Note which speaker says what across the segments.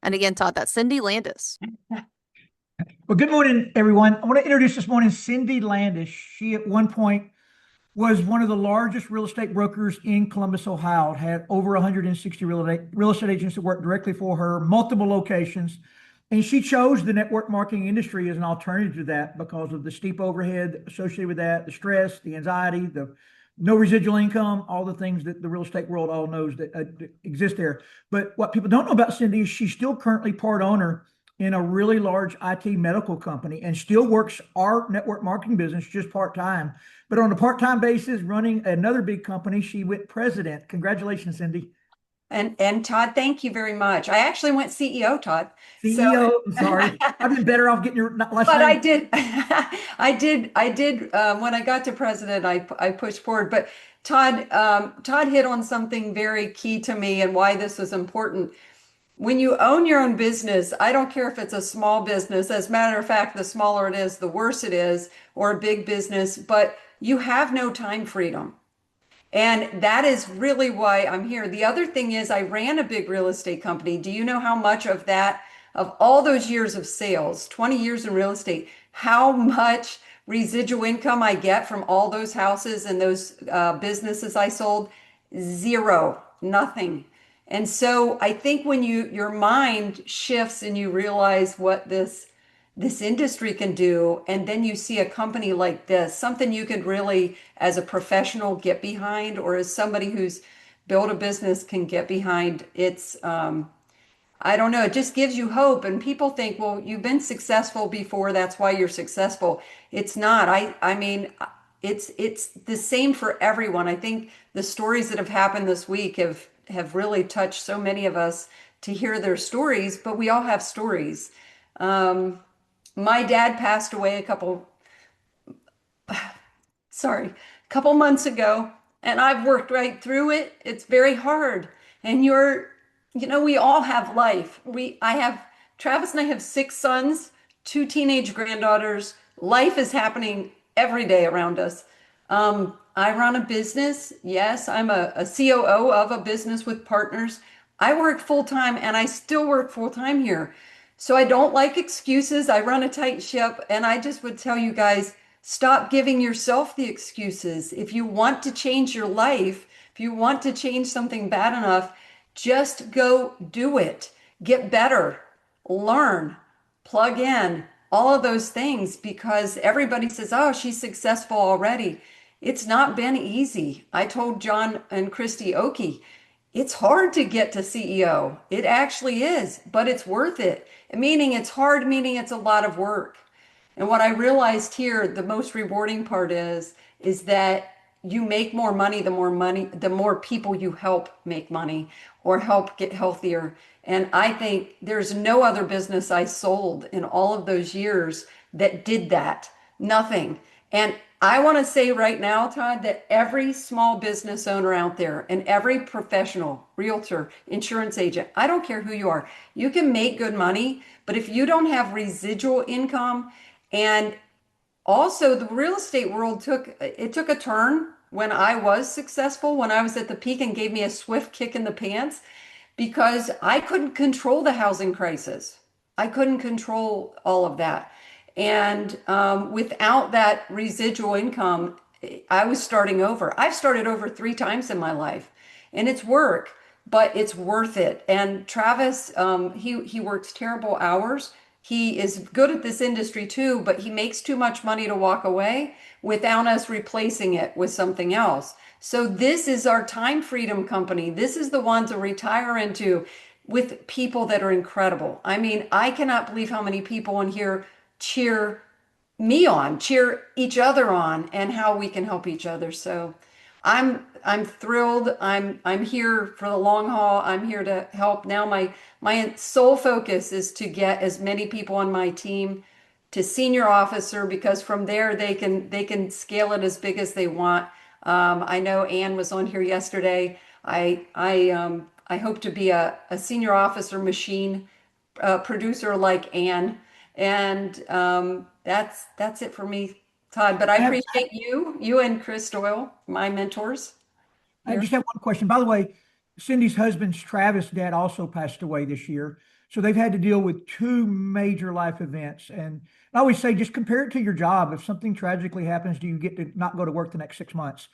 Speaker 1: And again, Todd, that's Cindy Landis.
Speaker 2: Well, good morning, everyone. I want to introduce this morning Cindy Landis. She at one point was one of the largest real estate brokers in Columbus, Ohio. It had over 160 real estate agents that worked directly for her, multiple locations. And she chose the network marketing industry as an alternative to that because of the steep overhead associated with that, the stress, the anxiety, the no residual income, all the things that the real estate world all knows that exist there. But what people don't know about Cindy is she's still currently part owner in a really large IT medical company and still works our network marketing business just part time. But on a part time basis, running another big company, she went president. Congratulations, Cindy.
Speaker 3: And Todd, thank you very much. I actually went CEO, Todd. So,
Speaker 2: CEO, I'm sorry. I've been better off getting your last
Speaker 3: but I
Speaker 2: name.
Speaker 3: did, I did. When I got to president, I pushed forward. But Todd hit on something very key to me and why this is important. When you own your own business, I don't care if it's a small business. As a matter of fact, the smaller it is, the worse it is, or a big business, but you have no time freedom. And that is really why I'm here. The other thing is I ran a big real estate company. Do you know how much of that, of all those years of sales, 20 years in real estate, how much residual income I get from all those houses and those businesses I sold? Zero, nothing. And so I think when your mind shifts and you realize what this industry can do, and then you see a company like this, something you could really, as a professional, get behind, or as somebody who's built a business can get behind. It's I don't know, it just gives you hope. And people think, well, you've been successful before, that's why you're successful. It's not. I mean, it's the same for everyone. I think the stories that have happened this week have really touched so many of us to hear their stories, but we all have stories. Um, my dad passed away a couple months ago, and I've worked right through it. It's very hard. And we all have life. Travis and I have 6 sons, 2 teenage granddaughters. Life is happening every day around us. I run a business. Yes, I'm a COO of a business with partners. I work full time and I still work full time here. So I don't like excuses. I run a tight ship, and I just would tell you guys, stop giving yourself the excuses. If you want to change your life, if you want to change something bad enough, just go do it. Get better, learn, plug in, all of those things, because everybody says, oh, she's successful already. It's not been easy. I told John and Christy Oki, it's hard to get to CEO. It actually is, but it's worth it. Meaning it's hard, meaning it's a lot of work. And what I realized here, the most rewarding part is that you make more money, the more people you help make money or help get healthier. And I think there's no other business I sold in all of those years that did that. Nothing. And I want to say right now, Todd, that every small business owner out there and every professional, realtor, insurance agent, I don't care who you are, you can make good money, but if you don't have residual income, and also the real estate world took a turn when I was successful, when I was at the peak, and gave me a swift kick in the pants because I couldn't control the housing crisis. I couldn't control all of that. And without that residual income, I was starting over. I've started over 3 times in my life, and it's work, but it's worth it. And Travis, he works terrible hours. He is good at this industry too, but he makes too much money to walk away without us replacing it with something else. So this is our time freedom company. This is the one to retire into with people that are incredible. I mean, I cannot believe how many people in here cheer me on, cheer each other on, and how we can help each other. So I'm thrilled. I'm here for the long haul. I'm here to help. Now my sole focus is to get as many people on my team to senior officer, because from there they can scale it as big as they want. I know Ann was on here yesterday. I hope to be a senior officer machine producer like Ann. And that's it for me, Todd. But I
Speaker 2: I have,
Speaker 3: appreciate you and Chris Doyle, my mentors
Speaker 2: I
Speaker 3: here.
Speaker 2: just have one question. By the way, Cindy's husband's Travis' dad also passed away this year. So they've had to deal with two major life events. And I always say, just compare it to your job. If something tragically happens, do you get to not go to work the next 6 months?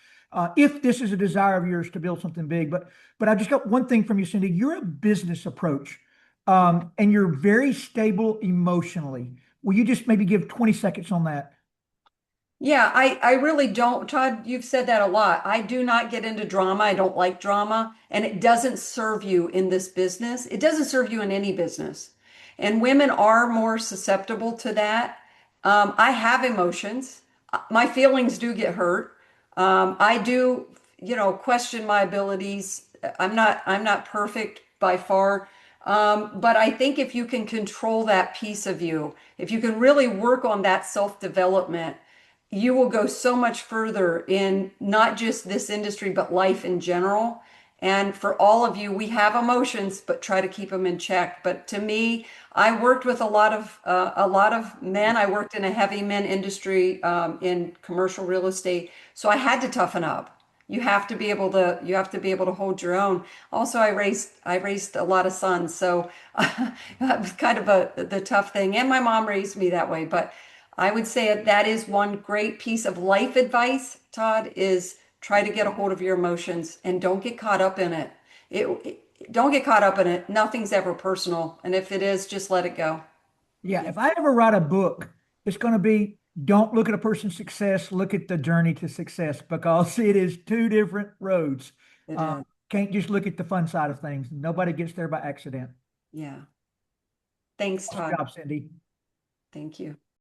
Speaker 2: If this is a desire of yours to build something big. But I just got one thing from you, Cindy. You're a business approach, and you're very stable emotionally. Will you just maybe give 20 seconds on that?
Speaker 3: Yeah, I really don't. Todd, you've said that a lot. I do not get into drama. I don't like drama, and it doesn't serve you in this business. It doesn't serve you in any business. And women are more susceptible to that. I have emotions. My feelings do get hurt. I do, question my abilities. I'm not perfect by far. But I think if you can control that piece of you, if you can really work on that self-development, you will go so much further in not just this industry, but life in general. And for all of you, we have emotions, but try to keep them in check. But to me, I worked with a lot of men. I worked in a heavy men industry in commercial real estate, so I had to toughen up. You have to be able to hold your own. Also, I raised a lot of sons, so that was kind of the tough thing. And my mom raised me that way, but I would say that is one great piece of life advice, Todd, is try to get a hold of your emotions and don't get caught up in it. Don't get caught up in it. Nothing's ever personal. And if it is, just let it go.
Speaker 2: Yeah,
Speaker 3: Yeah,
Speaker 2: if I ever write a book, it's going to be don't look at a person's success, look at the journey to success because it is two different roads.
Speaker 3: it
Speaker 2: Uh,
Speaker 3: is.
Speaker 2: can't just look at the fun side of things. Nobody gets there by accident.
Speaker 3: Yeah. Thanks,
Speaker 2: Awesome
Speaker 3: Todd.
Speaker 2: job, Cindy.
Speaker 3: Thank you.